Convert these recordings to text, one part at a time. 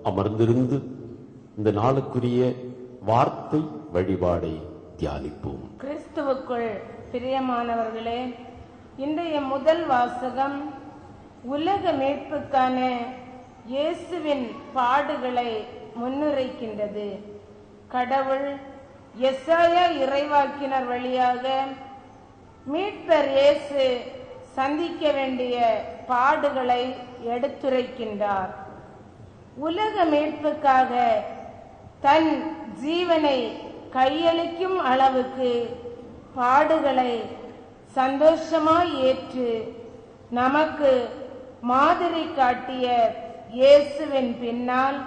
அமர்ந்திருந்து இந்த நாளுக்குரிய வார்த்தை வழிபாடை தியானிப்போம். கிறிஸ்துவுக்குள் பிரியமானவர்களே, இன்றைய முதல் வாசகம் உலக மீட்புக்கான இயேசுவின் பாடுகளை முன்னுரைக்கின்றது. கடவுள் எசாயா இறைவாக்கினர் வழியாக மீட்பர் இயேசு சந்திக்க வேண்டிய பாடுகளை எடுத்துரைக்கின்றார். உலக மீட்புக்காக தன் ஜீவனை கையளிக்கும் அளவுக்கு பாடுகளை சந்தோஷமாய் ஏற்று நமக்கு மாதிரி காட்டிய இயேசுவின் பின்னால்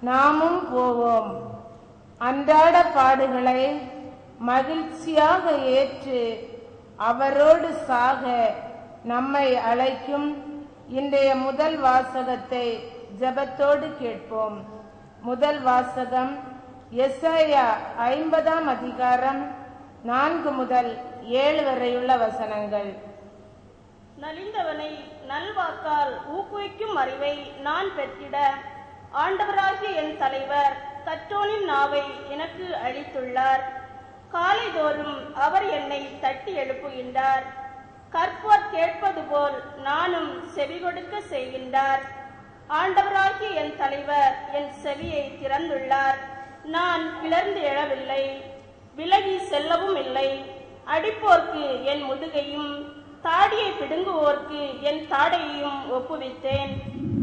நாமும் போவோம். அன்றாட பாடுகளை மகிழ்ச்சியாக ஏற்று அவரோடு சாக நம்மை அழைக்கும் இன்றைய முதல் வாசகத்தை ஜெபத்தோடு கேட்போம். முதல் வாசகம் எசாயா 50ஆம் அதிகாரம் 4 முதல் 7 வரையுள்ள வசனங்கள். நலிந்தவனை நல்வாக்கால் ஊக்குவிக்கும் அறிவை நான் பெற்றிட ஆண்டவராகிய என் தலைவர் கற்றோனின் நாவை எனக்கு அளித்துள்ளார். காலைதோறும் அவர் என்னை தட்டி எழுப்புகின்றார். கற்போர் கேட்பது போல் நானும் செவி கொடுக்க செய்கின்றார். ஆண்டவராகிய என் தலைவர் என் செவியை திறந்துள்ளார். நான் கிளர்ந்து எழவில்லை, விலகி செல்லவும் இல்லை. அடிப்போர்க்கு என் முதுகையும் தாடியை பிடுங்குவோர்க்கு என் தாடையையும் ஒப்புவித்தேன்.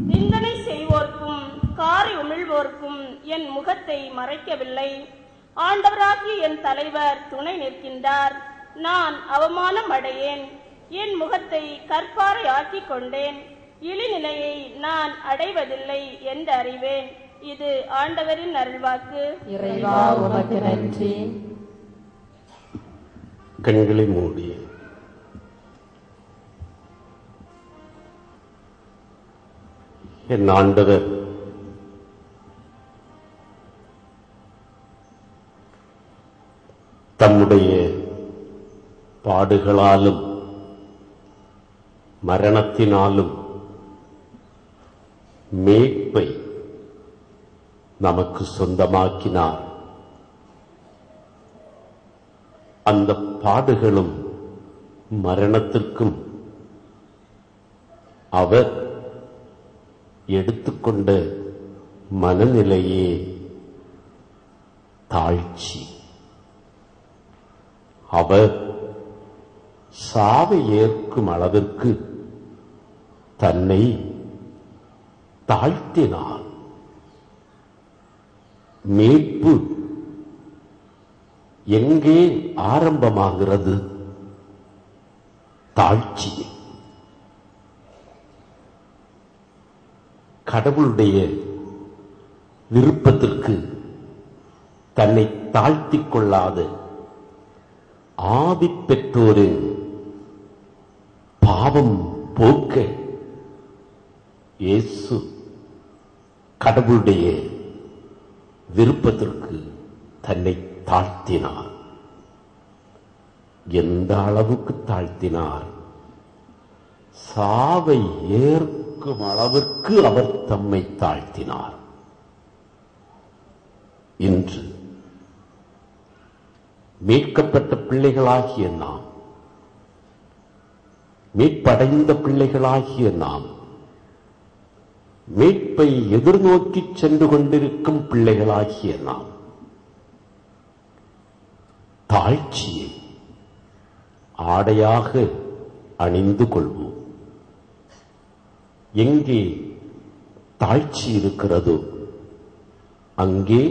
நிந்தனை செய்வோர்க்கும் காரை உமிழ்வோர்க்கும் என் முகத்தை மறைக்கவில்லை. ஆண்டவராகிய என் தலைவர் துணை நிற்கின்றார். நான் அவமானம் அடையேன். என் முகத்தை கற்பாறை ஆக்கிக் கொண்டேன். இழிநிலையை நான் அடைவதில்லை என்று அறிவேன். இது ஆண்டவரின் அருள்வாக்கு. இறைவா உமக்கு நன்றி. கண்களை மூடி என் ஆண்டவர் தம்முடைய பாடுகளாலும் மரணத்தினாலும் மீட்பை நமக்கு சொந்தமாக்கினார். அந்த பாடுகளும் மரணத்திற்கும் அவர் எடுத்துக்கொண்ட மனநிலையே தாழ்ச்சி. அவர் சாவை ஏற்கும் அளவிற்கு தன்னை தாழ்த்தினார். மீட்பு எங்கே ஆரம்பமாகிறது? தாழ்ச்சி. கடவுளுடைய விருப்பத்திற்கு தன்னை தாழ்த்திக் கொள்ளாத ஆதி பெற்றோரின் பாவம் போக்க இயேசு கடவுளுடைய விருப்பத்திற்கு தன்னை தாழ்த்தினார். எந்த அளவுக்கு தாழ்த்தினார்? சாவை ஏற்கும் அளவிற்கு அவர் தம்மை தாழ்த்தினார். இன்று மீட்கப்பட்ட பிள்ளைகளாகிய நாம், மீட்படைந்த பிள்ளைகளாகிய நாம், மீட்பை எதிர்நோக்கி சென்று கொண்டிருக்கும் பிள்ளைகளாகிய நாம் தாழ்ச்சியை ஆடையாக அணிந்து கொள்வோம். எங்கே தாழ்ச்சி இருக்கிறதோ அங்கே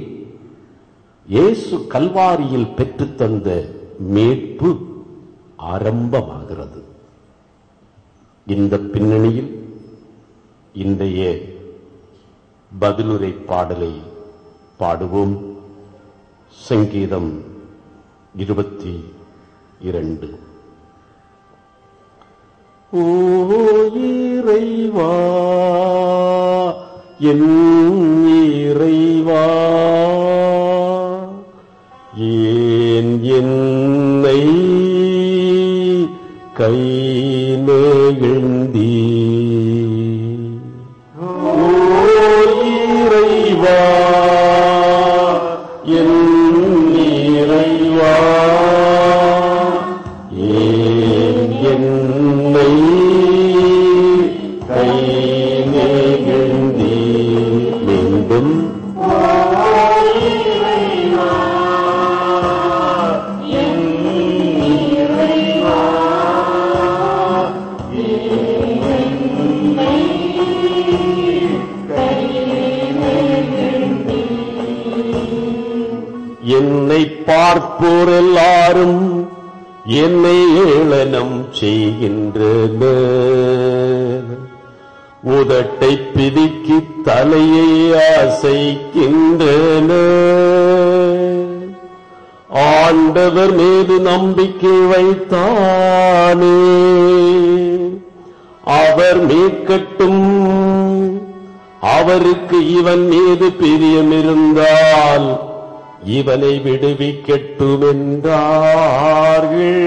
இயேசு கல்வாரியில் பெற்றுத்தந்த மீட்பு ஆரம்பமாகிறது. இந்த பின்னணியில் இன்றைய பதிலுரை பாடலை பாடுவோம். சங்கீதம் 22. ஓ இறைவா, என் இறைவா, ஏன் என்னை கை நெகிழ்ந்தீ? ஓ இறைவா, இறைவா என் இறைவா ஏன் என்னை கை நெகிழ்ந்தீ மீண்டும் என்னை பார்ப்போர் எல்லாரும் என்னை ஏளனம் செய்கின்றனர். உதட்டை பிதுக்கி தலையை அசைக்கின்றனர். ஆண்டவர் மீது நம்பிக்கை வைத்தானே, அவர் மீட்கட்டும். அவருக்கு இவன் மீது பிரியமிருந்தால் இவனை விடுவிக்கட்டும் என்றார்கள்.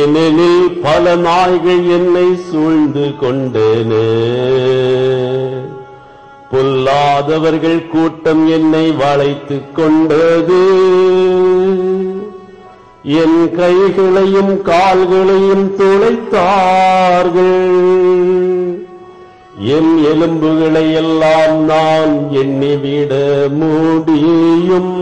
ஏனெனில் பல நாய்கள் என்னை சூழ்ந்து கொண்டன. பொல்லாதவர்கள் கூட்டம் என்னை வளைத்துக் கொண்டது. என் கைகளையும் கால்களையும் துளைத்தார்கள். என் எலும்புகளை எல்லாம் நான் எண்ணிவிட முடியும்.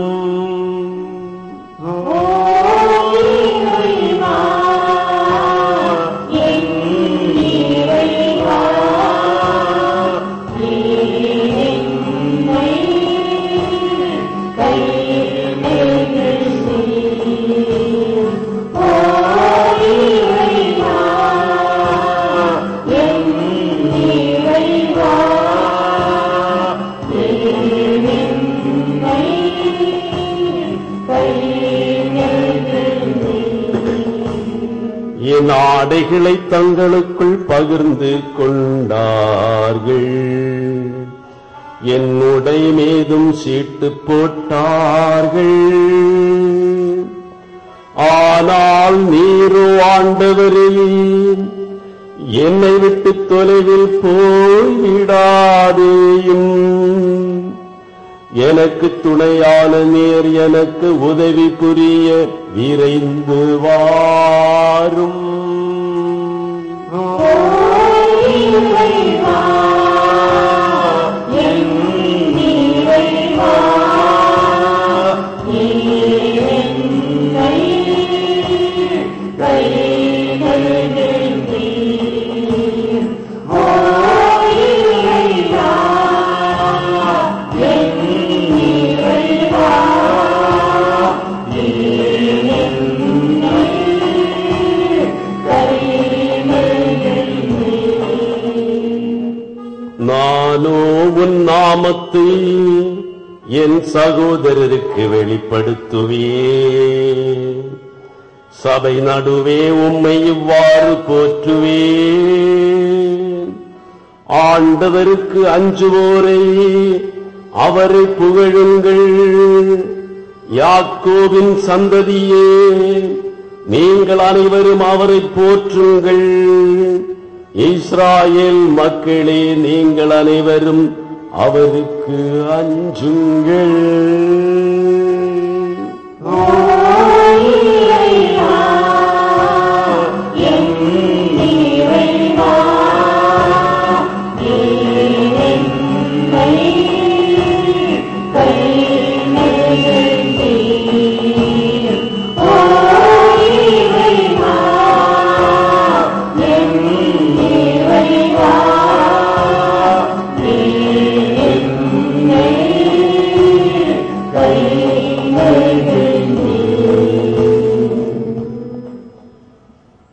என் ஆடைகளை தங்களுக்குள் பகிர்ந்து கொண்டார்கள். என் உடை மீதும் சீட்டு போட்டார்கள். ஆனால் நீரோ ஆண்டவரே, என்னை விட்டு தொலைவில் போய்விடாதேயும். எனக்கு துணையான நீர் எனக்கு உதவி புரிய விரைந்து வாரும். நானோ உன் நாமத்தை என் சகோதரருக்கு வெளிப்படுத்துவேன். சபை நடுவே உம்மை இவ்வாறு போற்றுவேன். ஆண்டவருக்கு அஞ்சுவோரை அவரை புகழுங்கள். யாக்கோபின் சந்ததியே, நீங்கள் அனைவரும் அவரை போற்றுங்கள். இஸ்ராயேல் மக்களே, நீங்கள் அனைவரும் அவருக்கு அஞ்சுங்கள்.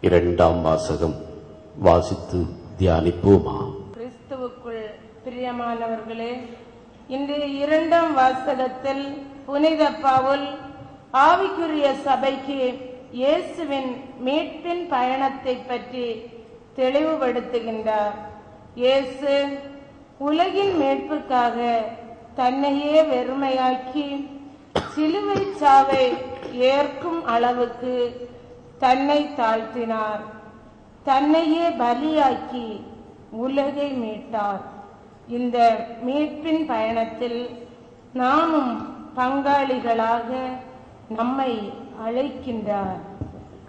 இரண்டாம் வாசகம். வாசித்து தியானிப்போமா? கிறிஸ்துவுக்குள் பிரியமானவர்களே, இன்றைய இரண்டாம் வாசகத்தில் புனித பவுல் ஆவிக்குரிய சபைக்கு இயேசுவின் மீட்பின் பயணத்தை பற்றி தெளிவுபடுத்துகின்றார். இயேசு உலகின் மீட்புக்காக தன்னையே வெறுமையாக்கி சிலுவை சாவை ஏற்கும் அளவுக்கு தன்னை தாழ்த்தினார். தன்னையே பலியாக்கி உலகை மீட்டார். இந்த மீட்பின் பயணத்தில் நாமும் பங்காளிகளாக நம்மை அழைக்கின்றார்.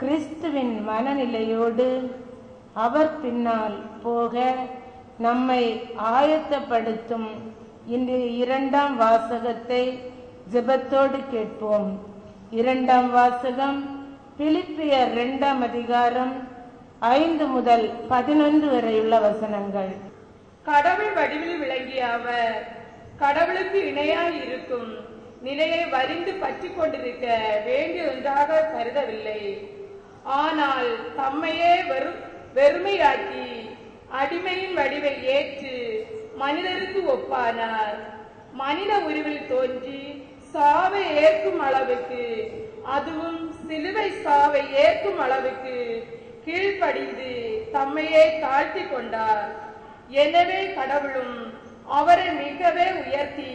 கிறிஸ்துவின் மனநிலையோடு அவர் பின்னால் போக நம்மை ஆயத்தப்படுத்தும் இன்றைய இரண்டாம் வாசகத்தை ஜெபத்தோடு கேட்போம். இரண்டாம் வாசகம் பிலிப்பியர் 2ஆம் அதிகாரம் 5 முதல் 11 வரையுள்ள வசனங்கள். கடவுள் வடிவில் விளங்கிய அவர் கடவுளுக்கு இணையாய் இருக்கும் நிலையை வரிந்து பற்றி கொண்டிருக்க வேண்டிய ஒன்றாக கருதவில்லை. ஆனால் தம்மையே வெறுமையாக்கி அடிமையின் வடிவை ஏற்று மனிதருக்கு ஒப்பானார். மனித உருவில் தோன்றி சாவை ஏற்கும் அளவுக்கு, அதுவும் சிலுவை சாவை ஏற்கும் அளவுக்கு கீழ்ப்படிந்து தம்மையே தாழ்த்தி கொண்டார். எனவே கடவுளும் அவரை மிகவே உயர்த்தி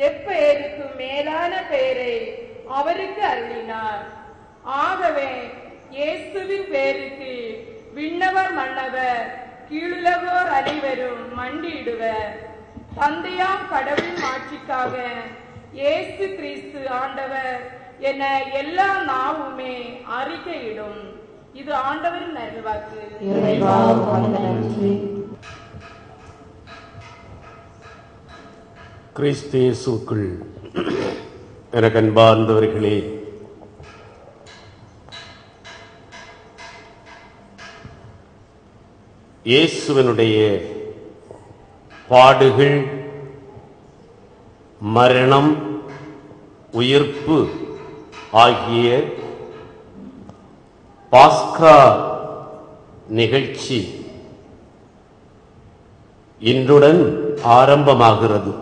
எப்பெயருக்கு மேலான பெயரை அவருக்கு அருளினார். ஆகவே இயேசுவின் பேருக்கு விண்ணவர் மன்னவர் கீழுலகோர் அனைவரும் மண்டியிடுவர். தந்தையாம் கடவுளின் ஆட்சிக்காக இயேசு கிறிஸ்து ஆண்டவர் என எல்லா நாவுமே அறிக்கையிடும். இது ஆண்டவரின் நல்வாக்கு. கிறிஸ்து இயேசுவுக்குள் எனக்கு அன்பார்ந்தவர்களே, இயேசுவினுடைய பாடுகள், மரணம், உயிர்ப்பு ஆகிய பாஸ்கா நிகழ்ச்சி இன்றுடன் ஆரம்பமாகிறது.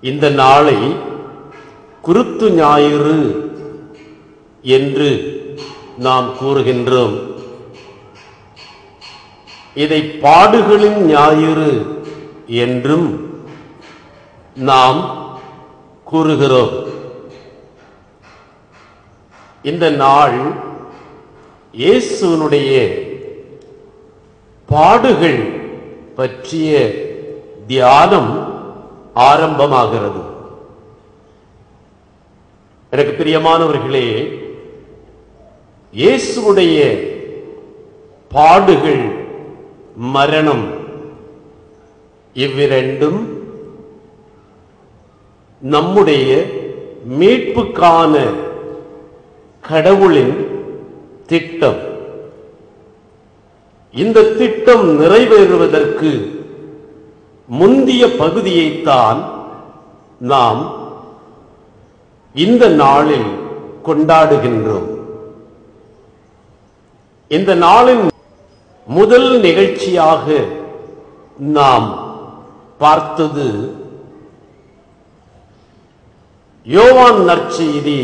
இந்த நாளை குருத்து ஞாயிறு என்று நாம் கூறுகின்றோம். இதை பாடுகளின் ஞாயிறு என்றும் நாம் கூறுகிறோம். இந்த நாள் இயேசுவினுடைய பாடுகள் பற்றிய தியானம் ஆரம்பமாகிறது. எனக்கு பிரியமானவர்களே, இயேசுவுடைய பாடுகள், மரணம் இவ்விரண்டும் நம்முடைய மீட்புக்கான கடவுளின் திட்டம். இந்த திட்டம் நிறைவேறுவதற்கு முந்திய பகுதியைத்தான் நாம் இந்த நாளில் கொண்டாடுகின்றோம். இந்த நாளின் முதல் நிகழ்ச்சியாக நாம் பார்த்தது யோவான் நற்செய்தி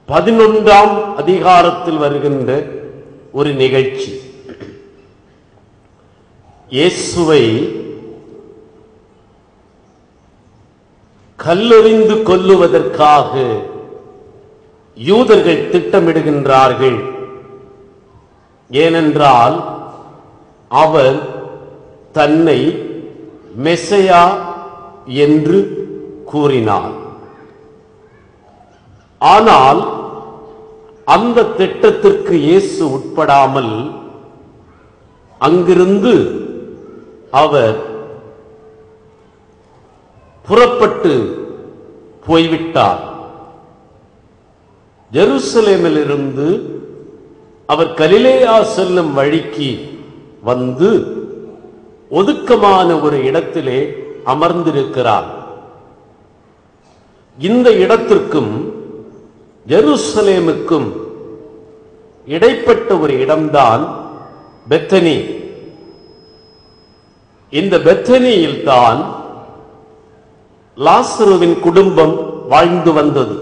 11ஆம் அதிகாரத்தில் வருகின்ற ஒரு நிகழ்ச்சி. இயேசுவை கல்லெறிந்து கொல்லுவதற்காக யூதர்கள் திட்டமிடுகின்றார்கள். ஏனென்றால் அவர் தன்னை மெசையா என்று கூறினார். ஆனால் அந்த திட்டத்திற்கு இயேசு உட்படாமல் அங்கிருந்து அவர் புறப்பட்டு போய்விட்டார். ஜெருசலேமிலிருந்து அவர் கலிலேயா செல்லும் வழிக்கு வந்து ஒதுக்கமான ஒரு இடத்திலே அமர்ந்திருக்கிறார். இந்த இடத்திற்கும் ஜெருசலேமுக்கும் இடைப்பட்ட ஒரு இடம்தான் பெத்தனி. இந்த பெத்தனியில் தான் லாசருவின் குடும்பம் வாழ்ந்து வந்தது.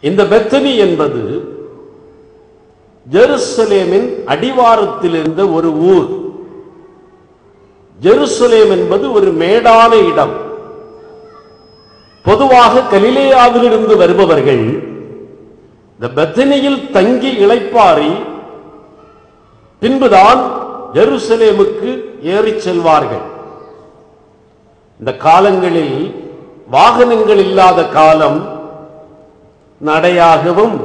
இந்த பெத்தனி என்பது ஜெருசலேமின் அடிவாரத்தில் இருந்த ஒரு ஊர். ஜெருசலேம் என்பது ஒரு மேடான இடம். பொதுவாக கலிலேயாவிலிருந்து வருபவர்கள் இந்த பெத்தனியில் தங்கி இளைப்பாரி பின்புதான் ஜெருசலேமுக்கு ஏறிச் செல்வார்கள். இந்த காலங்களில் வாகனங்கள் இல்லாத காலம், நடையாகவும்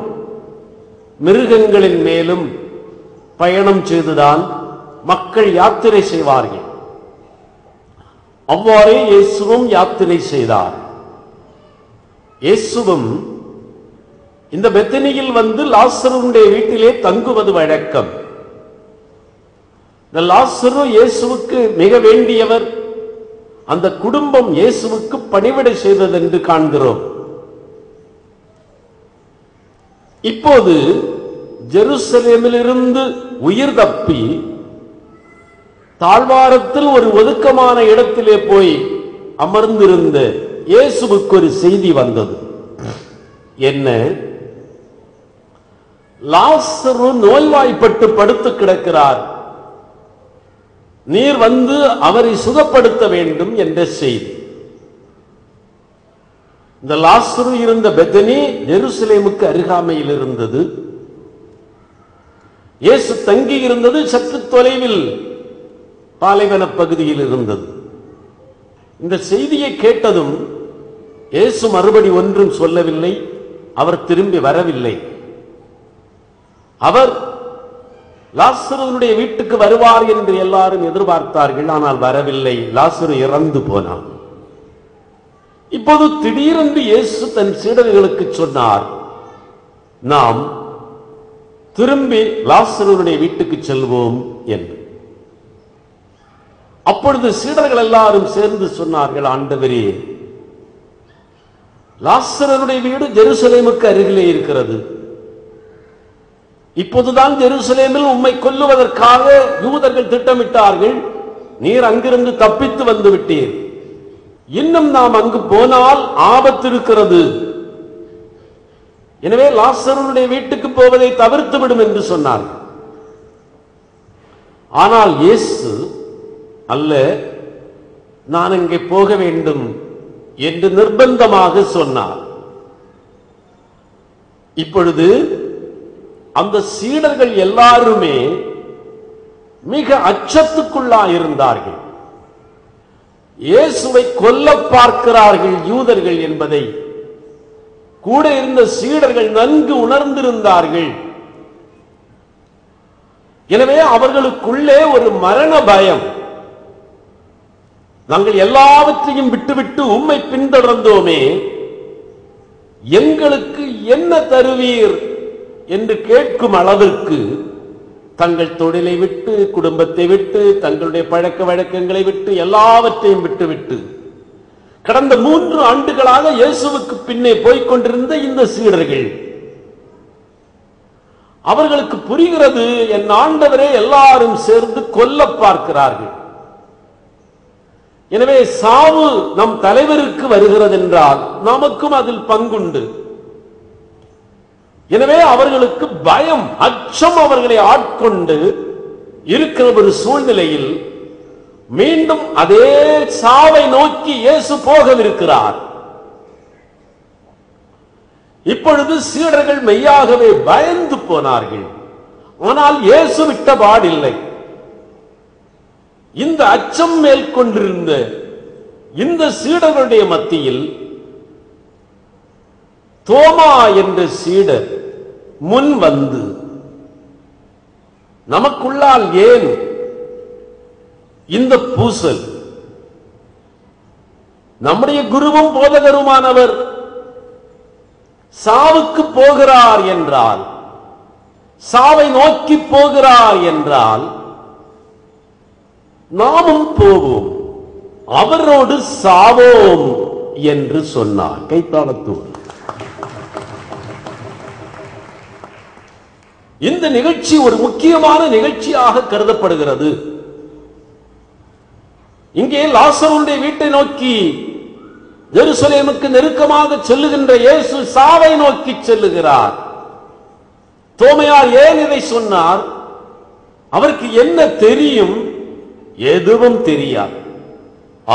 மிருகங்களின் மேலும் பயணம் செய்துதான் மக்கள் யாத்திரை செய்வார்கள். அவ்வாறே இயேசுவும் யாத்திரை செய்தார். இயேசுவும் இந்த பெத்தனியில் வந்து லாசருடைய வீட்டிலே தங்குவது வழக்கம். இந்த லாசரு இயேசுவுக்கு மிக வேண்டியவர். அந்த குடும்பம் இயேசுவுக்கு பணிவிடை செய்தது என்று காண்கிறோம். இப்போது ஜெருசலேமிலிருந்து உயிர் தப்பி தாழ்வாரத்தில் ஒரு ஒதுக்கமான இடத்திலே போய் அமர்ந்திருந்த இயேசுவுக்கு ஒரு செய்தி வந்தது. என்ன? லாசரு நோய்வாய்ப்பட்டு படுத்து கிடக்கிறார், நீர் வந்து அவரை சுகப்படுத்த வேண்டும் என்ற செய்தி. இந்த லாசரு இருந்த பெத்தனி ஜெருசலேமுக்கு அருகாமையில் இருந்தது. இயேசு தங்கி இருந்தது சற்று தொலைவில் பாலைவன பகுதியில் இருந்தது. இந்த செய்தியை கேட்டதும் இயேசு மறுபடி ஒன்றும் சொல்லவில்லை. அவர் திரும்பி வரவில்லை. அவர் லாசருடைய வீட்டுக்கு வருவார் என்று எல்லாரும் எதிர்பார்த்தார்கள். ஆனால் வரவில்லை. லாசரு இறந்து போனான். இப்போது திடீரென்று இயேசு தன் சீடர்களுக்கு சொன்னார், நாம் திரும்பி லாசருடைய வீட்டுக்கு செல்வோம் என்று. அப்பொழுது சீடர்கள் எல்லாரும் சேர்ந்து சொன்னார்கள், ஆண்டவரே, லாசருடைய வீடு ஜெருசலேமுக்கு அருகிலே இருக்கிறது. இப்போதுதான் ஜெருசலேமில் உம்மை கொல்லுவதற்காக யூதர்கள் திட்டமிட்டார்கள். நீர் அங்கிருந்து தப்பித்து வந்து விட்டீர். இன்னும் நாம் அங்கு போனால் ஆபத்து இருக்கிறது. எனவே லாசருடைய வீட்டுக்கு போவதை தவிர்த்து விடும் என்று சொன்னார்கள். ஆனால் இயேசு, அல்ல, நான் அங்கே போக வேண்டும் என்று நிர்பந்தமாக சொன்னார். இப்பொழுது அந்த சீடர்கள் எல்லாருமே மிக அச்சத்துக்குள்ளாயிருந்தார்கள். இயேசுவை கொல்ல பார்க்கிறார்கள் யூதர்கள் என்பதை கூட இருந்த சீடர்கள் நன்கு உணர்ந்திருந்தார்கள். எனவே அவர்களுக்குள்ளே ஒரு மரண பயம். நாங்கள் எல்லாவற்றையும் விட்டுவிட்டு உம்மை பின்தொடர்ந்தோமே, எங்களுக்கு என்ன தருவீர் என்று கேட்கும் அளவிற்கு தங்கள் தொழிலை விட்டு, குடும்பத்தை விட்டு, தங்களுடைய பழக்க வழக்கங்களை விட்டு, எல்லாவற்றையும் விட்டுவிட்டு கடந்த 3 ஆண்டுகளாக இயேசுவுக்கு பின்னே போய்கொண்டிருந்த இந்த சீடர்கள், அவர்களுக்கு புரிகிறது, என் ஆண்டவரே எல்லாரும் சேர்ந்து கொல்ல பார்க்கிறார்கள். எனவே சாவு நம் தலைவருக்கு வருகிறது என்றால் நமக்கும் அதில் பங்குண்டு. எனவே அவர்களுக்கு பயம், அச்சம் அவர்களை ஆட்கொண்டு இருக்கிற ஒரு சூழ்நிலையில் மீண்டும் அதே சாவை நோக்கி இயேசு போகவிருக்கிறார். இப்பொழுது சீடர்கள் மெய்யாகவே பயந்து போனார்கள். ஆனால் இயேசு விட்ட பாடில்லை. இந்த அச்சம் மேற்கொண்டிருந்த இந்த சீடர்களுடைய மத்தியில் தோமா என்ற சீடர் முன் வந்து, நமக்குள்ளால் ஏன் இந்த பூசல்? நம்முடைய குருவும் போதகருமானவர் சாவுக்கு போகிறார் என்றால், சாவை நோக்கி போகிறார் என்றால் நாமும் போவோம், அவரோடு சாவோம் என்று சொன்னார். கைத்தாளத்தோடு இந்த நிகழ்ச்சி ஒரு முக்கியமான நிகழ்ச்சியாக கருதப்படுகிறது. இங்கே லாசருடைய வீட்டை நோக்கி எருசலேமுக்கு நெருக்கமாக செல்லுகின்ற இயேசு சாவை நோக்கி செல்லுகிறார். தோமையார் ஏன் இதை சொன்னார்? அவருக்கு என்ன தெரியும்? எதுவும் தெரியாது.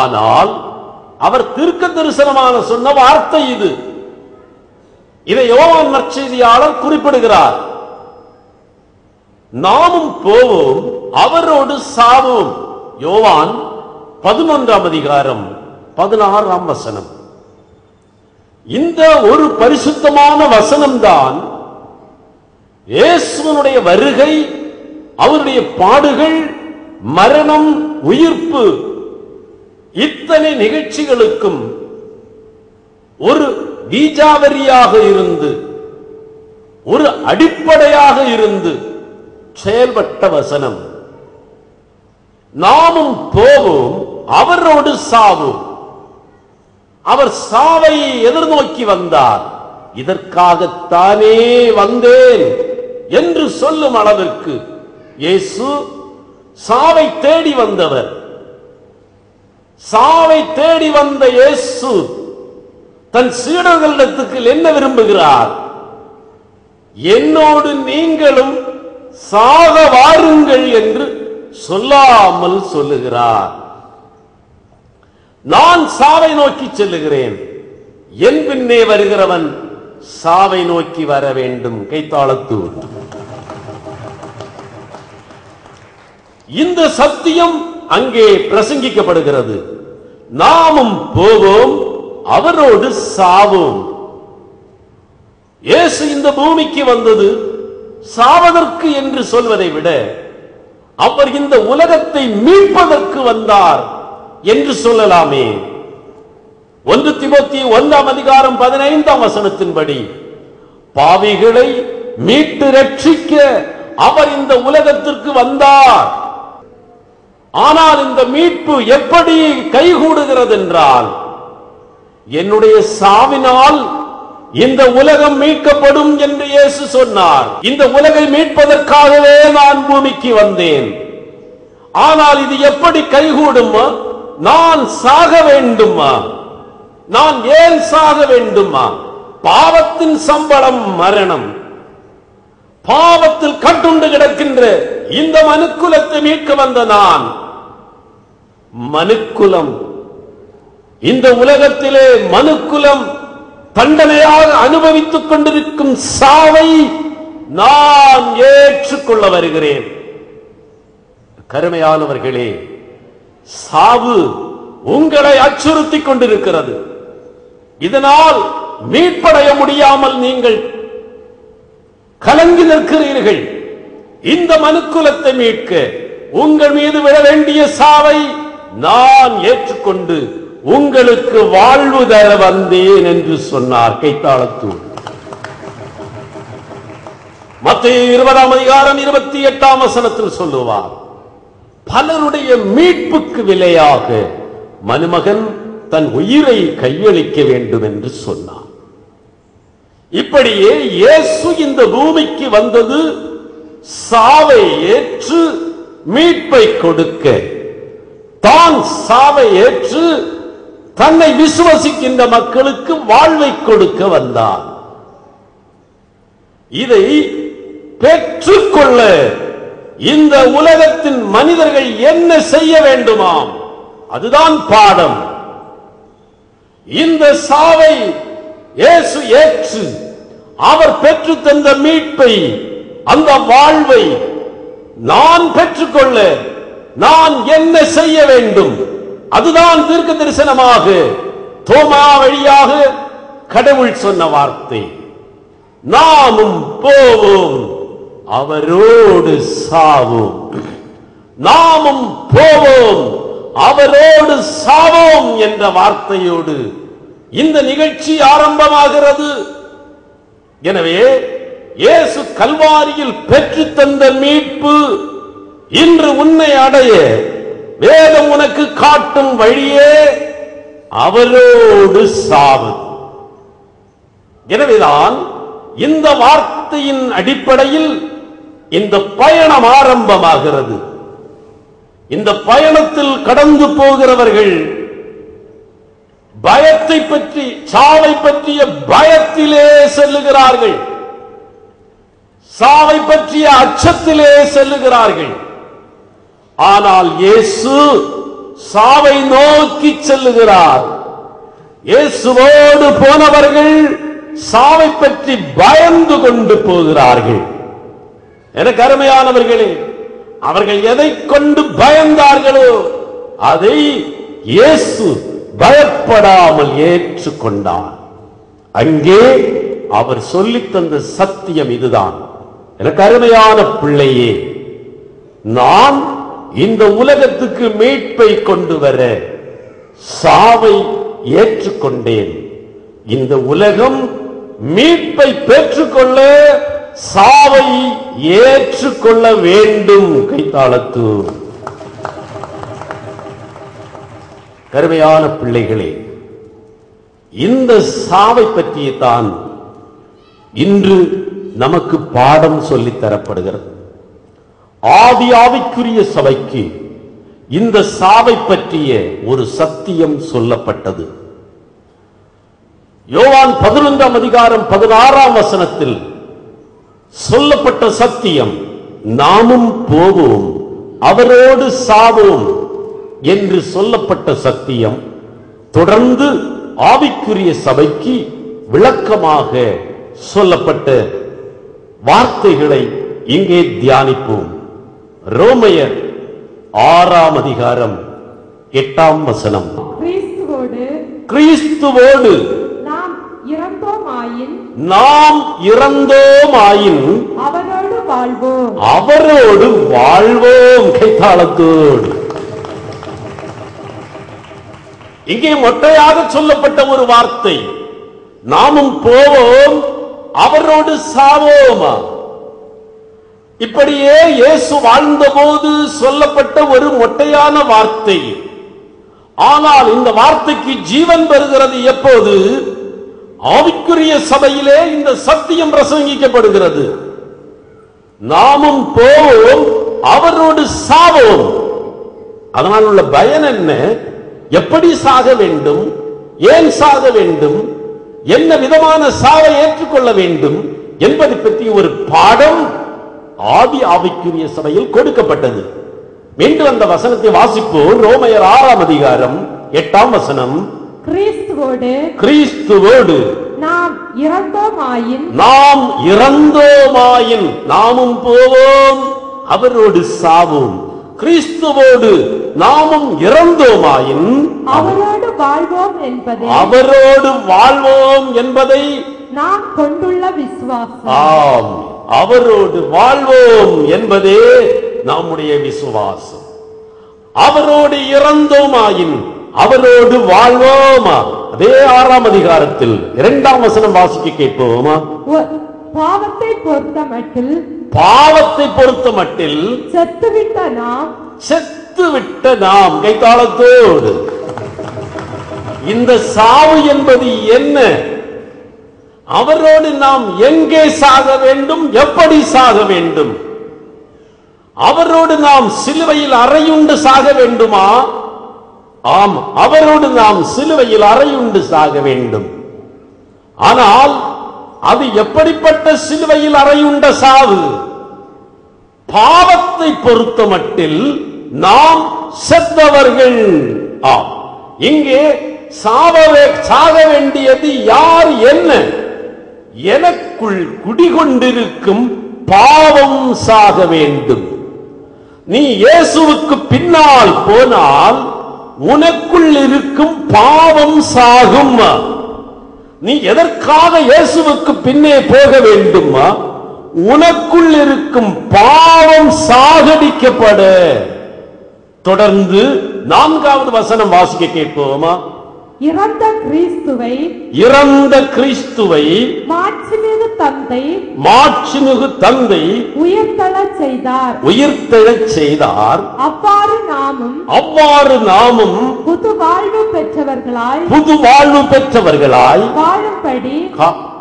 ஆனால் அவர் தீர்க்க தரிசனமான சொன்ன வார்த்தை இது. இதை யோவான் நற்செய்தியாளர் குறிப்பிடுகிறார். நாமும் போவோம், அவரோடு சாவோம். யோவான் 11ஆம் அதிகாரம் 16ஆம் வசனம். இந்த ஒரு பரிசுத்தமான வசனம்தான் இயேசுவினுடைய வருகை, அவருடைய பாடுகள், மரணம், உயிர்ப்பு, இத்தனை நிகழ்ச்சிகளுக்கும் ஒரு பீஜாவரியாக இருந்து, ஒரு அடிப்படையாக இருந்து செயல்பட்ட வசனம். நாமும் போவோம், அவரோடு சாவோம். அவர் சாவை எதிர்நோக்கி வந்தார். இதற்காகத்தானே வந்தேன் என்று சொல்லும் அளவிற்கு இயேசு சாவை தேடி வந்தவர். சாவை தேடி வந்த இயேசு தன் சீடர்களிடத்துக்கு என்ன விரும்புகிறார்? என்னோடு நீங்களும் சாக வாருங்கள் என்று சொல்லாமல் சொல்லுகிறார். நான் சாவை நோக்கி செல்லுகிறேன், என் பின்னே வருகிறவன் சாவை நோக்கி வர வேண்டும். கைத்தாளத்தூர். இந்த சத்தியம் அங்கே பிரசங்கிக்கப்படுகிறது. நாமும் போவோம், அவரோடு சாவோம். இயேசு இந்த பூமிக்கு வந்தது சாவதற்கு என்று சொல்வதை விட அவர் இந்த உலகத்தை மீட்பதற்கு வந்தார் என்று சொல்லலாமே. 1 தீமோத்தேயு 1ஆம் அதிகாரம் 15ஆம் வசனத்தின்படி பாவிகளை மீட்டு ரட்சிக்க அவர் இந்த உலகத்திற்கு வந்தார். ஆனால் இந்த மீட்பு எப்படி கைகூடுகிறது என்றால், என்னுடைய சாவினால் இந்த உலகம் மீட்கப்படும் என்று இயேசு சொன்னார். இந்த உலகை மீட்பதற்காகவே நான் பூமிக்கு வந்தேன். ஆனால் இது எப்படி கைகூடுமா? நான் சாக வேண்டுமா? நான் ஏன் சாக வேண்டுமா? பாவத்தின் சம்பளம் மரணம். பாவத்தில் கட்டுண்டு கிடக்கின்ற இந்த மனுக்குலத்தை மீட்க வந்த நான், மனுக்குலம், இந்த உலகத்திலே மனுக்குலம் தண்டனையாக அனுபவித்துக் கொண்டிருக்கும் சாவை நான் ஏற்றுக்கொள்ள வருகிறேன். கருமையானவர்களே, சாவு உங்களை அச்சுறுத்திக் கொண்டிருக்கிறது. இதனால் மீட்படைய முடியாமல் நீங்கள் கலங்கி நிற்கிறீர்கள். இந்த மனுக்குலத்தை மீட்க உங்கள் மீது விழ வேண்டிய சாவை நான் ஏற்றுக்கொண்டு உங்களுக்கு வாழ்வு தர வந்தேன் என்று சொன்னார். கைத்தாளத்தூர். மத்தேயு 20ஆம் அதிகாரம் 28ஆம் வசனத்தில் சொல்லுவார், பலருடைய மீட்புக்கு விலையாக மனுமகன் தன் உயிரை கையளிக்க வேண்டும் என்று சொன்னார். இப்படியே இயேசு இந்த பூமிக்கு வந்தது சாவை ஏற்று மீட்பை கொடுக்க, தான் சாவை ஏற்று தன்னை விசுவசிக்கின்ற மக்களுக்கு வாழ்வை கொடுக்க வந்தார். இதை பெற்றுக்கொள்ள இந்த உலகத்தின் மனிதர்கள் என்ன செய்ய வேண்டுமாம்? அதுதான் பாடம். இந்த சாவை இயேசு ஏற்று அவர் பெற்று தந்த மீட்பை, அந்த வாழ்வை நான் பெற்றுக்கொள்ள நான் என்ன செய்ய வேண்டும்? அதுதான் தீர்க்க தரிசனமாக தோமா வழியாக கடவுள் சொன்ன வார்த்தை. நாமும் போவோம், அவரோடு சாவோம். நாமும் போவோம், அவரோடு சாவோம் என்ற வார்த்தையோடு இந்த நிகழ்ச்சி ஆரம்பமாகிறது. எனவே இயேசு கல்வாரியில் பெற்று தந்த மீட்பு இன்று உன்னை அடைய வேதம் உனக்கு காட்டும் வழியே அவரோடு சாவது. எனவேதான் இந்த வார்த்தையின் அடிப்படையில் இந்த பயணம் ஆரம்பமாகிறது. இந்த பயணத்தில் கடந்து போகிறவர்கள் பயத்தை பற்றி, சாவை பற்றிய பயத்திலே செல்லுகிறார்கள், சாவை பற்றிய அச்சத்திலே செல்லுகிறார்கள். ஆனால் இயேசு சாவை நோக்கி செல்லுகிறார். இயேசுவோடு போனவர்கள் சாவை பற்றி பயந்து கொண்டு போகிறார்கள். எனக்கு அருமையானவர்களே, அவர்கள் எதை கொண்டு பயந்தார்களோ அதை இயேசு பயப்படாமல் ஏற்றுக்கொண்டார். அங்கே அவர் சொல்லித் தந்த சத்தியம் இதுதான். எனக்கு அருமையான பிள்ளையே, நான் இந்த உலகத்துக்கு மீட்பை கொண்டு வர சாவை ஏற்றுக்கொண்டேன். இந்த உலகம் மீட்பை பெற்றுக்கொள்ள சாவை ஏற்றுக்கொள்ள வேண்டும். கைத்தாளத்து கருமையான பிள்ளைகளே, இந்த சாவை பற்றியதான் இன்று நமக்கு பாடம் சொல்லித் தரப்படுகிறது. ஆவிக்குரிய சபைக்கு இந்த சாவை பற்றிய ஒரு சத்தியம் சொல்லப்பட்டது. யோவான் 11ஆம் அதிகாரம் 16ஆம் வசனத்தில் சொல்லப்பட்ட சத்தியம், நாமும் போவோம் அவரோடு சாவோம் என்று சொல்லப்பட்ட சத்தியம் தொடர்ந்து ஆவிக்குரிய சபைக்கு விளக்கமாக சொல்லப்பட்ட வார்த்தைகளை இங்கே தியானிப்போம். ரோமையர் 6ஆம் அதிகாரம் 8ஆம் வசனம். கிறிஸ்துவோடு நாம் இறந்தோமாயின் அவரோடு வாழ்வோம். கைத்தாளத்தோடு இங்கே மொட்டையாக சொல்லப்பட்ட ஒரு வார்த்தை, நாமும் போவோம் அவரோடு சாவோமா. இப்படியே இயேசு வாழ்ந்தபோது சொல்லப்பட்ட ஒரு மொட்டையான வார்த்தை. ஆனால் இந்த வார்த்தைக்கு ஜீவன் பெறுகிறது எப்போது? ஆவிக்குரிய சபையிலே இந்த சத்தியம் பிரசங்கிக்கப்படுகிறது. நாமும் போவோம் அவரோடு சாவோம். அதனால் உள்ள பயன் என்ன? எப்படி சாக வேண்டும், ஏன் சாக வேண்டும், என்ன விதமான சாவை ஏற்றுக்கொள்ள வேண்டும் என்பதை பற்றி ஒரு பாடம் ஆவிக்குரிய சபையில் கொடுக்கப்பட்டது. மீண்டும் அந்த வசனத்தை வாசிப்போம். ரோமையர் 6ஆம் அதிகாரம் 8ஆம் வசனம். கிறிஸ்துவோடு நாம் இறந்தோமாயின் நாமும் போவோம் அவரோடு சாவோம். கிறிஸ்துவோடு நாமும் இறந்தோமாயின் அவரோடு வாழ்வோம் என்பதை நாம் கொண்டுள்ள விசுவாசம். ஆம், அவரோடு வாழ்வோம் என்பதே நம்முடைய விசுவாசம். அவரோடு இறந்தோமாயின் அவரோடு வாழ்வோமா. அதே 6ஆம் அதிகாரத்தில் 2ஆம் வசனம் வாசிக்க கேட்போமா. பாவத்தை பொறுத்த மட்டில் செத்துவிட்ட நாம் கைத்தாளத்தோடு. இந்த சாவு என்பது என்ன? அவரோடு நாம் எங்கே சாக வேண்டும், எப்படி சாக வேண்டும்? அவரோடு நாம் சிலுவையில் அறையுண்டு சாக வேண்டுமா? ஆம், அவரோடு நாம் சிலுவையில் அறையுண்டு சாக வேண்டும். ஆனால் அது எப்படிப்பட்ட சிலுவையில் அறையுண்ட சாவு? பாவத்தை பொறுத்த மட்டில் நாம் செத்தவர்கள். ஆம், இங்கே சாக வேண்டியது யார்? என்ன? எனக்குள் குடிகொண்டிருக்கும் பாவம் சாக வேண்டும். நீ இயேசுவுக்கு பின்னால் போனால் உனக்குள் இருக்கும் பாவம் சாகும். நீ எதற்காக இயேசுவுக்கு பின்னே போக வேண்டுமா? உனக்குள் இருக்கும் பாவம் சாகடிக்கப்பட. தொடர்ந்து 4ஆவது வசனம் வாசிக்க கேட்போமா. இறந்த கிறிஸ்துவை மாட்சிமிகு தந்தை உயிர்த்தெழச் செய்தார். அவ்வாறு நாமும் புது வாழ்வு பெற்றவர்களாய்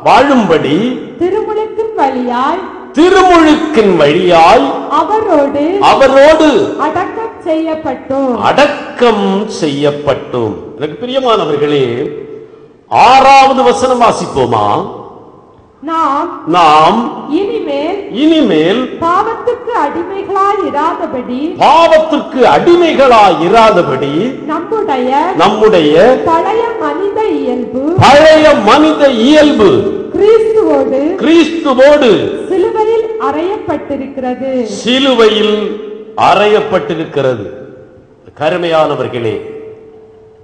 வாழும்படி திருமுழுக்கின் திருமுழுக்கின் வழியாய் அவரோடு அடக்கம் செய்யப்பட்டோம். எனக்கு பிரியமானவர்களே, 6வது வசனம் வாசிப்போமா? நாம் இனிமேல் பாவத்துக்கு அடிமைகளாயிராதபடி நம்முடைய பழைய மனித இயல்பு கிறிஸ்துவோடு சிலுவையில் அறையப்பட்டிருக்கிறது. கருமையானவர்களே,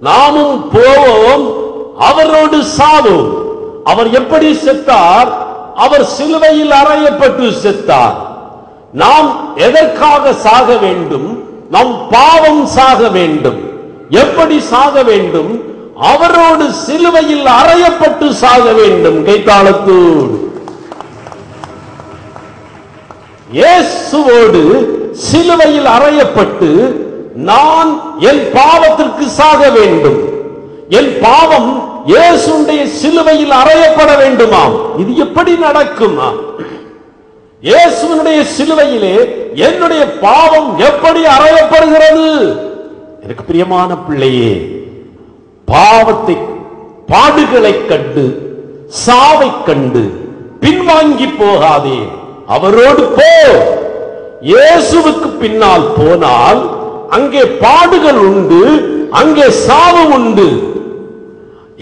நாமும் போவோம், அவரோடு சாவோம். அவர் எப்படி செத்தார்? அவர் சிலுவையில் அறையப்பட்டு செத்தார். நாம் எதற்காக சாக வேண்டும்? நம் பாவம் சாக வேண்டும். எப்படி சாக வேண்டும்? அவரோடு சிலுவையில் அறையப்பட்டு சாக வேண்டும். கைத்தாளத்தோடு இயேசுவோடு சிலுவையில் அறையப்பட்டு நான் என் பாவத்திற்கு சாக வேண்டும். என் பாவம் இயேசுடைய சிலுவையில் அறையப்பட வேண்டுமாம். இது எப்படி நடக்குமா? இயேசுவினுடைய சிலுவையிலே என்னுடைய பாவம் எப்படி அறையப்படுகிறது? எனக்கு பிரியமான பிள்ளையே, பாடுகளை கண்டு சாவை கண்டு பின்வாங்கி போகாதே, அவரோடு போ. இயேசுவுக்கு பின்னால் போனால் அங்கே பாடுகள் உண்டு, அங்கே சாவு உண்டு.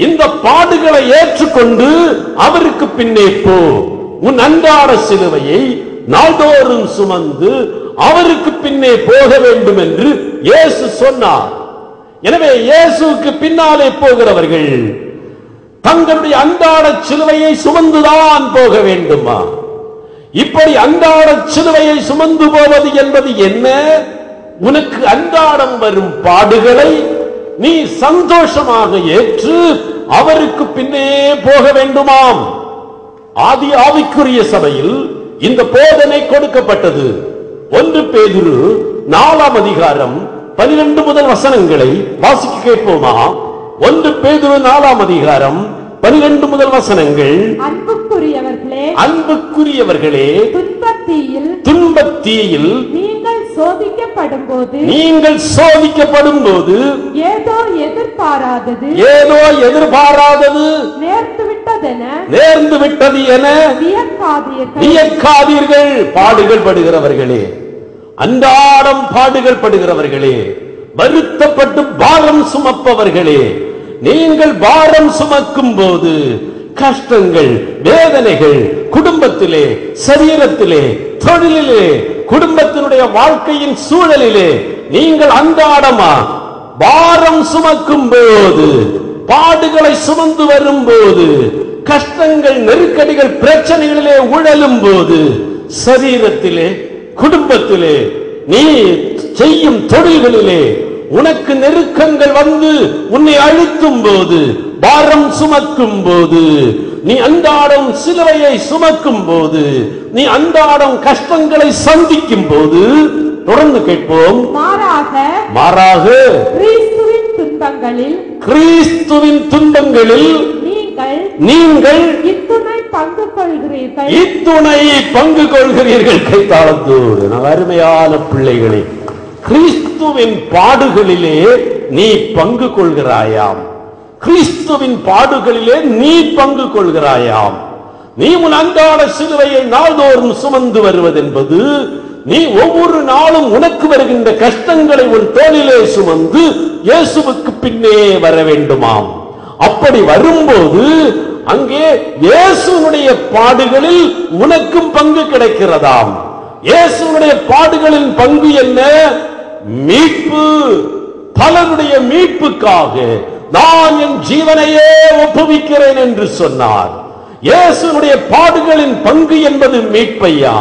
இந்த பாடுகளை ஏற்றுக்கொண்டு அவருக்கு பின்னே போ. உன் அன்றாட சிலுவையை நாள்தோறும் சுமந்து அவருக்கு பின்னே போக வேண்டும் என்று இயேசு சொன்னார். எனவே இயேசுவுக்கு பின்னாலே போகிறவர்கள் தங்களுடைய அன்றாட சிலுவையை சுமந்துதான் போக வேண்டுமா? இப்படி அன்றாட சிலுவையை சுமந்து போவது என்பது என்ன? உனக்கு அன்றாடம் வரும் பாடுகளை நீ சந்தோஷமாக ஏற்று அவருக்கு பின்னே போக வேண்டுமாம். ஆவிக்குரிய சபையில் இந்த போதனை கொடுக்கப்பட்டது. 1 பேதுரு 4ஆம் அதிகாரம் 12 முதல் வசனங்களை வாசிக்க கேட்போமா? 1 பேதுரு 4ஆம் அதிகாரம் 12 முதல் வசனங்கள். அன்புக்குரியவர்களே, துன்பத்தீயில் நீங்கள் சோதிக்கப்படும் போது ஏதோ எதிர்பாராதது நேர்ந்து விட்டது என வியக்காதீர்கள். பாடுகள் படுகிறவர்களே, அன்றாடம் பாடுகள் படுகிறவர்களே, வருத்தப்பட்டு பாரம் சுமப்பவர்களே, நீங்கள் பாரம் சுமக்கும் போது கஷ்டங்கள், வேதனைகள் குடும்பத்திலே, சரீரத்திலே, தொழிலிலே, குடும்பத்தினுடைய வாழ்க்கையின் சூழலிலே நீங்கள் அன்றாடமா பாரம் சுமக்கும் போது, பாடுகளை சுமந்து வரும்போது, கஷ்டங்கள், நெருக்கடிகள், பிரச்சனைகளிலே உழலும் போது, சரீரத்திலே, குடும்பத்திலே, நீ செய்யும் தொழில்களிலே உனக்கு நெருக்கங்கள் வந்து உன்னை அழுத்தும் போது, பாரம் சுமக்கும் போது, நீ அன்றாடம் சிலுவையை சுமக்கும் போது, நீ அன்றாடம் கஷ்டங்களை சந்திக்கும் போது, தொடர்ந்து கேட்போம், மாறாக கிறிஸ்துவின் துன்பங்களில் நீங்கள் இத்துணை பங்கு கொள்கிறீர்கள். கைத்தாளத்தோடு அருமையான பிள்ளைகளே, கிறிஸ்துவின் பாடுகளிலே நீ பங்கு கொள்கிறாயாம். கிறிஸ்துவின் பாடுகளிலே நீ பங்கு கொள்கிறாயாம். நீ உன் அன்றாட சிலுவையை நாள்தோறும் சுமந்து வருவதென்பது, நீ ஒவ்வொரு நாளும் உனக்கு வருகின்ற கஷ்டங்களை உன் தோளிலே சுமந்து இயேசுவுக்கு பின்னே வர வேண்டுமாம். அப்படி வரும்போது அங்கே இயேசுனுடைய பாடுகளில் உனக்கும் பங்கு கிடைக்கிறதாம். இயேசுனுடைய பாடுகளின் பங்கு என்ன? மீட்பு. பலருடைய மீட்புக்காக நான் என் ஜீவனையே ஒப்புவிக்கிறேன் என்று சொன்னார். இயேசுனுடைய பாடுகளின் பங்கு என்பது மீட்பையா.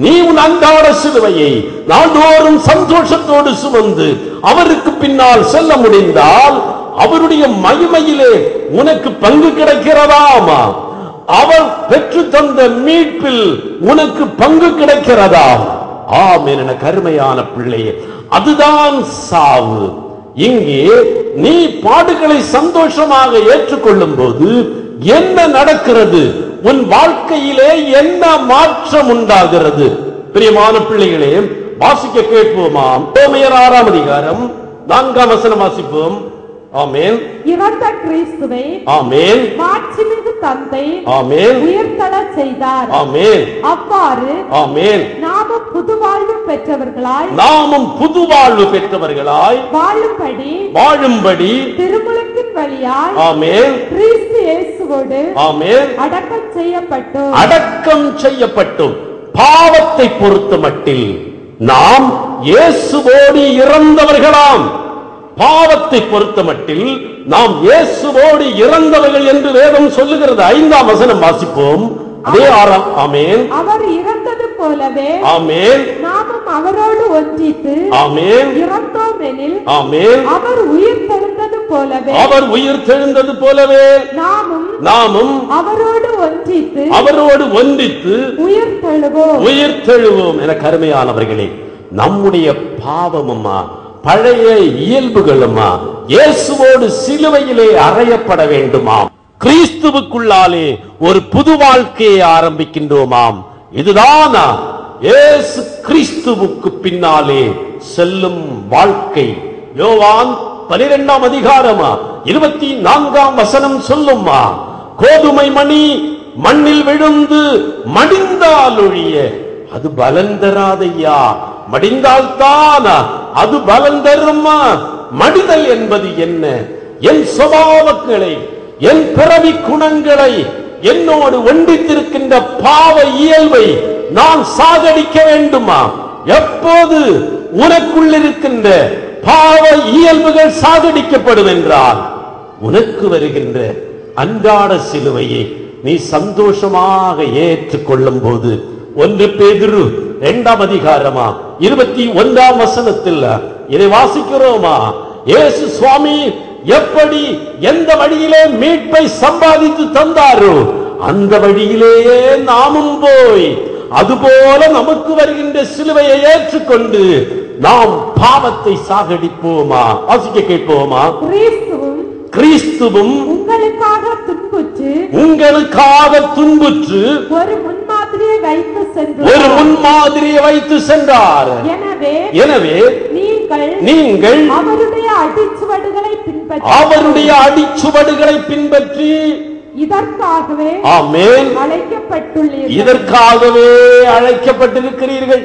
நீ உன் அன்றாட சிலுவையை நாள்தோறும் சந்தோஷத்தோடு சுமந்து அவருக்கு பின்னால் செல்ல முடிந்தால் அவருடைய மகிமையிலே உனக்கு பங்கு கிடைக்கிறதாமா? அவர் பெற்று தந்த மீட்பில் உனக்கு பங்கு கிடைக்கிறதாம். ஆமென். என கருமையான பிள்ளையே, அதுதான் சாவு. இங்கே நீ பாடுகளை சந்தோஷமாக ஏற்றுக்கொள்ளும் போது என்ன நடக்கிறது? உன் வாழ்க்கையிலே என்ன மாற்றம் உண்டாகிறது? பிரியமான பிள்ளைகளே, வாசிக்க கேட்போமாம். ரோமர் 6ஆம் அதிகாரம் 4ஆம் வசனம் வாசிப்போம். ஆமென். இறந்த கிறிஸ்துவை ஆமென். மாட்சிமிகு தந்தை ஆமென். உயிர்த்தெழச் செய்தார். ஆமென். அவ்வாறு ஆமென். நாமும் புது வாழ்வு பெற்றவர்களாய் வாழும்படி திருமுழுக்கின் வழியாய் ஆமென் கிறிஸ்து இயேசுவோடு ஆமென் அடக்கம் செய்யப்பட்டோம். பாவத்தை பொறுத்த மட்டில் நாம் இயேசுவோடு இறந்தவர்களாம். பாவத்தை பொறுத்த மட்டில் நாம் இயேசுவோடு இறந்தவர்கள் என்று வேதம் சொல்லுகிறது. 5ஆம் வசனம் வாசிப்போம். அதே 6ஆம். ஆமென். அவர் இறந்தது போலவே ஆமென் நாமும் அவரோடு ஒன்றித்து ஆமென் இறந்தோம் எனில் ஆமென் அவர் உயிர்த்தெழுந்தது போலவே நாமும் அவரோடு ஒன்றித்து உயிர்த்தெழுவோம். என கருமையானவர்களே, நம்முடைய பாவமுமா பழைய இயல்புகளுமா இயேசுவோடு சிலுவையிலே அறையப்பட வேண்டுமாம். கிறிஸ்துவுக்குள்ளாலே ஒரு புது வாழ்க்கையை ஆரம்பிக்கின்றோமாம். இதுதான் இயேசு கிறிஸ்துவுக்கு பின்னாலே செல்லும் வாழ்க்கை. யோவான் 12ஆம் அதிகாரமா 24ஆம் வசனம் சொல்லுமா, கோதுமை மணி மண்ணில் விழுந்து மடிந்தாலொழிய அது பலன் தராதையா, மடிந்தால்தான் அது பலன் தருமா. மடிதல் என்பது என்ன? என் சுபாவங்களை, என் பிறவி குணங்களை, என்னோடு ஒன்றித்திருக்கின்ற பாவ இயல்பை நான் சாகடிக்க வேண்டுமா? எப்போது உனக்குள் இருக்கின்ற பாவ இயல்புகள் சாகடிக்கப்படும் என்றால் உனக்கு வருகின்ற அன்றாட சிலுவையை நீ சந்தோஷமாக ஏற்றுக்கொள்ளும் போது. 1 பேதுரு 2ஆம் அதிகாரமா 21ஆம் வசனத்தில் இதை வாசிக்கிறோமா, இயேசு சுவாமி எப்படி எந்த வழியிலே மீட்பை சம்பாதித்து தந்தாரோ அந்த வழியிலேயே நாமும் போய் அதுபோல நமக்கு வருகின்ற சிலுவையை ஏற்றுக்கொண்டு நாம் பாவத்தை சாகடிப்போமா? வாசிக்க கேட்போமா. கிறிஸ்துவும் உங்களுக்காக துன்புற்று ஒரு முன்மாதிரியை வைத்து சென்றார். எனவே நீங்கள் அவருடைய அடிச்சுவடுகளை பின்பற்றி இதற்காகவே அழைக்கப்பட்டிருக்கிறீர்கள்.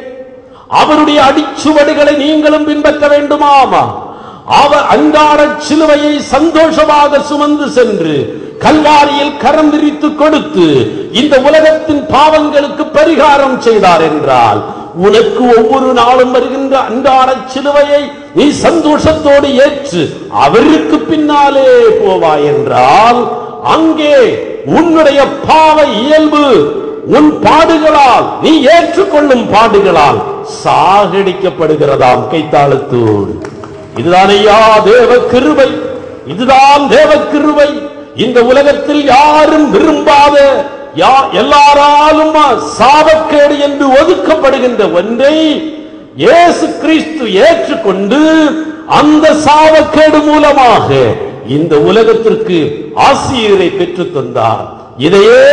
அவருடைய அடிச்சுவடுகளை நீங்களும் பின்பற்ற வேண்டுமாமா? அவர் அன்றாட சிலுவையை சந்தோஷமாக சுமந்து சென்று கல்வாரியில் கரம் விரித்து கொடுத்து இந்த உலகத்தின் பாவங்களுக்கு பரிகாரம் செய்தார் என்றால் உனக்கு ஒவ்வொரு நாளும் வருகின்ற அன்றாட சிலுவையை நீ சந்தோஷத்தோடு ஏற்று அவருக்கு பின்னாலே போவாய் என்றால் அங்கே உன்னுடைய பாவ இயல்பு உன் பாடுகளால், நீ ஏற்றுக்கொள்ளும் பாடுகளால் சாகடிக்கப்படுகிறதாம். கைத்தாளத்தோடு இதுதான் ஐயா தேவ கிருபை. இதுதான் தேவ கிருபை. இந்த உலகத்தில் யாரும் விரும்பாத, எல்லாராலும் சாபக்கேடு என்று ஒதுக்கப்படுகின்ற ஒன்றை இயேசு கிறிஸ்து ஏற்றுக்கொண்டு அந்த சாபக்கேடு மூலமாக இந்த உலகத்திற்கு ஆசீரை பெற்று தந்தார். இதையே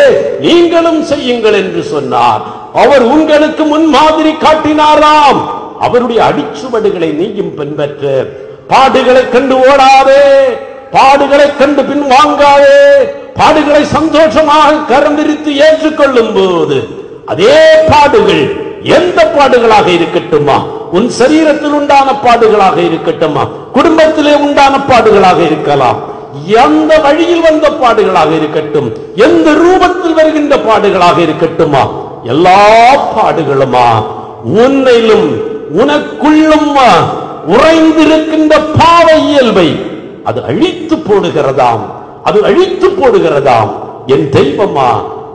நீங்களும் செய்யுங்கள் என்று சொன்னார். அவர் உங்களுக்கு முன்மாதிரி காட்டினாராம். அவருடைய அடிச்சுவடுகளை நீயும் பின்பற்ற. பாடுகளை கண்டு ஓடாதே, பாடுகளை கண்டு பின் வாங்காதே. பாடுகளை சந்தோஷமாக கரம் விரித்து ஏற்றுக்கொள்ளும் போது அதே பாடுகள் எந்த பாடுகளாக இருக்கட்டுமா, உன் சரீரத்தில் உண்டான பாடுகளாக இருக்கட்டுமா, குடும்பத்திலே உண்டான பாடுகளாக இருக்கலாம், எந்த வழியில் வந்த பாடுகளாக இருக்கட்டும், எந்த ரூபத்தில் வருகின்ற பாடுகளாக இருக்கட்டுமா, எல்லா பாடுகளுமா உன்னிலும் உனக்குள்ளும் உறைந்திருக்கின்ற பாவ இயல்பை அது அழித்து போடுகிறதாம். அது அழித்து போடுகிறதாம். என் தெய்வமா,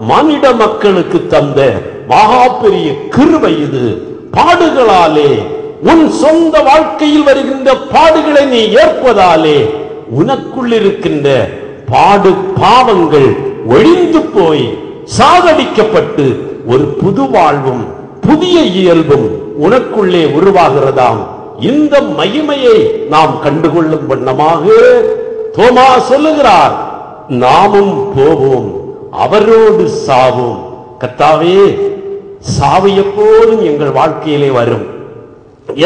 மானிட மக்களுக்கு தந்த மகா பெரிய கிருபை இது. பாடுகளாலே, உன் சொந்த வாழ்க்கையில் வருகின்ற பாடுகளை நீ ஏற்பதாலே உனக்குள் இருக்கின்ற பாவங்கள் ஒழிந்து போய் சாகடிக்கப்பட்டு ஒரு புது வாழ்வும் புதிய இயல்பும் உனக்குள்ளே உருவாகிறதாம். இந்த மகிமையை நாம் கண்டுகொள்ளும் வண்ணமாக தோமா சொல்லுகிறார், நாமும் போவோம் அவரோடு சாவோம். கர்த்தாவே, சாவு எப்போதும் எங்கள் வாழ்க்கையிலே வரும்.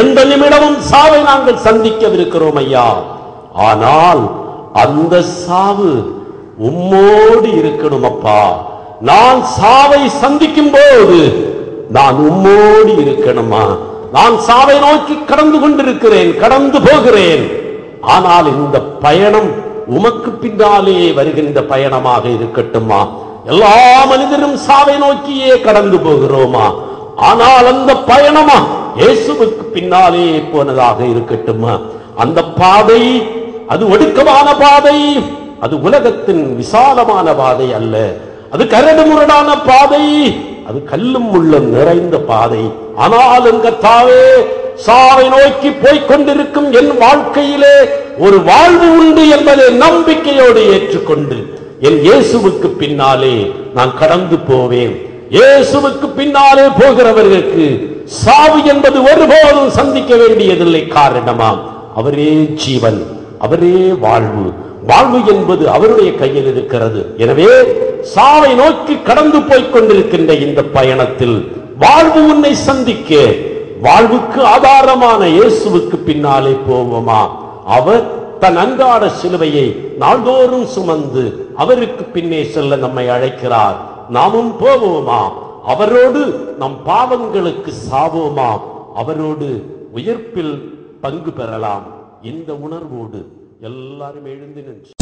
எந்த நிமிடமும் சாவை நாங்கள் சந்திக்கவிருக்கிறோம் ஐயா. ஆனால் அந்த சாவு உம்மோடு இருக்கணும் அப்பா. நான் சாவை சந்திக்கும் போது நான் உம்மோடு இருக்கணுமா? நான் சாவை நோக்கி கடந்து கொண்டிருக்கிறேன், கடந்து போகிறேன். ஆனால் இந்த பயணம் உமக்கு பின்னாலே வருகின்ற பயணமாக இருக்கட்டுமா? எல்லா மனிதரும் சாவை நோக்கியே கடந்து போகிறோமா? ஆனால் அந்த பயணமா இயேசுவுக்கு பின்னாலே போனதாக இருக்கட்டுமா? அந்த பாதை அது ஒடுக்கமான பாதை, அது உலகத்தின் விசாலமான பாதை அல்ல. அது கரடு முரடான பாதை, அது கல்லும் முள்ளும் நிறைந்த பாதை. ஆனால் கர்த்தாவே, சாவை நோக்கி போய்கொண்டிருக்கும் என் வாழ்க்கையிலே ஒரு வாழ்வு உண்டு என்பதை நம்பிக்கையோடு ஏற்றுக்கொண்டு என் இயேசுவுக்கு பின்னாலே நான் கடந்து போவேன். இயேசுவுக்கு பின்னாலே போகிறவர்களுக்கு சாவு என்பது ஒருபோதும் சந்திக்க வேண்டியதில்லை. காரணமாம் அவரே ஜீவன், அவரே வாழ்வு. வாழ்வு என்பது அவருடைய கையில் இருக்கிறது. எனவே சாவை நோக்கி கடந்து போய்கொண்டிருக்கின்ற இந்த பயணத்தில் வாழ்வு உன்னை சந்திக்க வாழ்வுக்கு ஆதாரமான இயேசுவுக்கு பின்னாலே போவோமா? அவர் தன் அன்றாட சிலுவையை நாள்தோறும் சுமந்து அவருக்கு பின்னே செல்ல நம்மை அழைக்கிறார். நாமும் போவோமா? அவரோடு நம் பாவங்களுக்கு சாவோமா? அவரோடு உயிர்ப்பில் பங்கு பெறலாம். இந்த உணர்வோடு எல்லாரும் எழுந்து நின்று